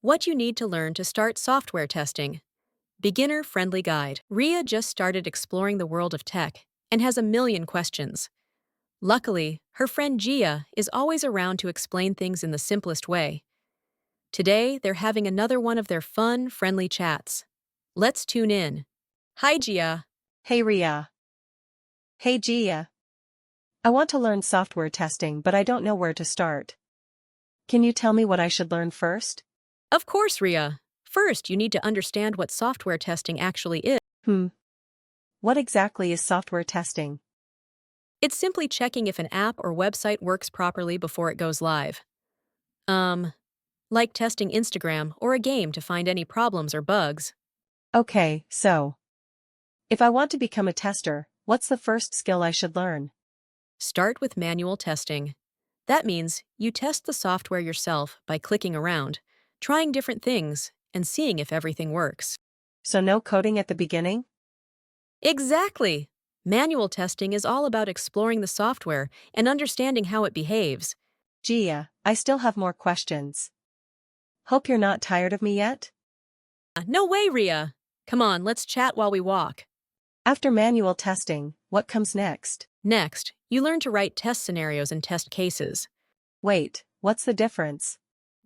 What you need to learn to start software testing. Beginner-friendly guide. Ria just started exploring the world of tech and has a million questions. Luckily, her friend Gia is always around to explain things in the simplest way. Today, they're having another one of their fun, friendly chats. Let's tune in. Hi, Gia. Hey Ria. Hey Gia. I want to learn software testing, but I don't know where to start. Can you tell me what I should learn first? Of course, Ria. First, you need to understand what software testing actually is. What exactly is software testing? It's simply checking if an app or website works properly before it goes live. Like testing Instagram or a game to find any problems or bugs. Okay, so if I want to become a tester, what's the first skill I should learn? Start with manual testing. That means you test the software yourself by clicking around, trying different things, and seeing if everything works. So no coding at the beginning? Exactly! Manual testing is all about exploring the software and understanding how it behaves. Gia, I still have more questions. Hope you're not tired of me yet? No way, Ria! Come on, let's chat while we walk. After manual testing, what comes next? Next, you learn to write test scenarios and test cases. Wait, what's the difference?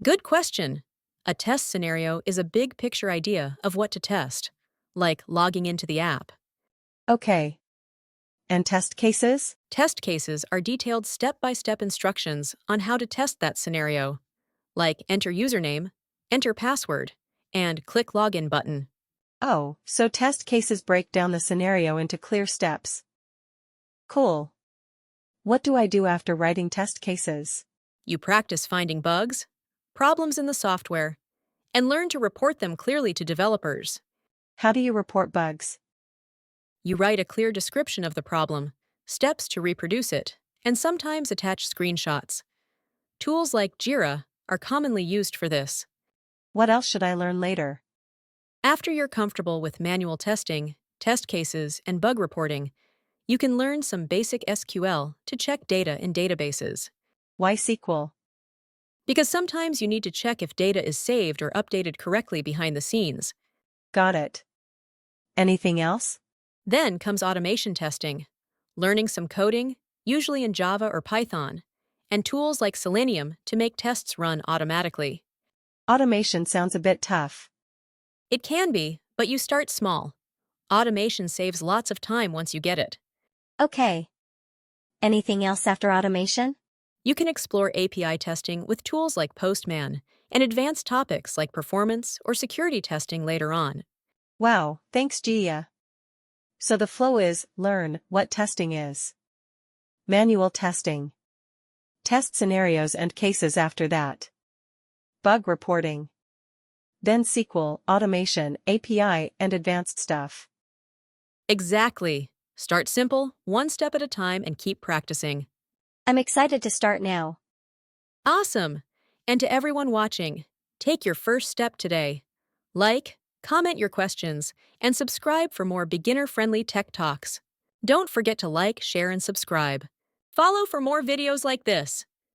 Good question. A test scenario is a big picture idea of what to test, like logging into the app. Okay. And test cases? Test cases are detailed step-by-step instructions on how to test that scenario, like enter username, enter password, and click login button. Oh, so test cases break down the scenario into clear steps. Cool. What do I do after writing test cases? You practice finding bugs, problems in the software, and learn to report them clearly to developers. How do you report bugs? You write a clear description of the problem, steps to reproduce it, and sometimes attach screenshots. Tools like Jira are commonly used for this. What else should I learn later? After you're comfortable with manual testing, test cases, and bug reporting, you can learn some basic SQL to check data in databases. Why SQL? Because sometimes you need to check if data is saved or updated correctly behind the scenes. Got it. Anything else? Then comes automation testing, learning some coding, usually in Java or Python, and tools like Selenium to make tests run automatically. Automation sounds a bit tough. It can be, but you start small. Automation saves lots of time once you get it. Okay. Anything else after automation? You can explore API testing with tools like Postman and advanced topics like performance or security testing later on. Wow, thanks Gia. So the flow is, learn what testing is. Manual testing. Test scenarios and cases after that. Bug reporting. Then SQL, automation, API, and advanced stuff. Exactly. Start simple, one step at a time, and keep practicing. I'm excited to start now. Awesome! And to everyone watching, take your first step today. Like, comment your questions, and subscribe for more beginner-friendly tech talks. Don't forget to like, share, and subscribe. Follow for more videos like this.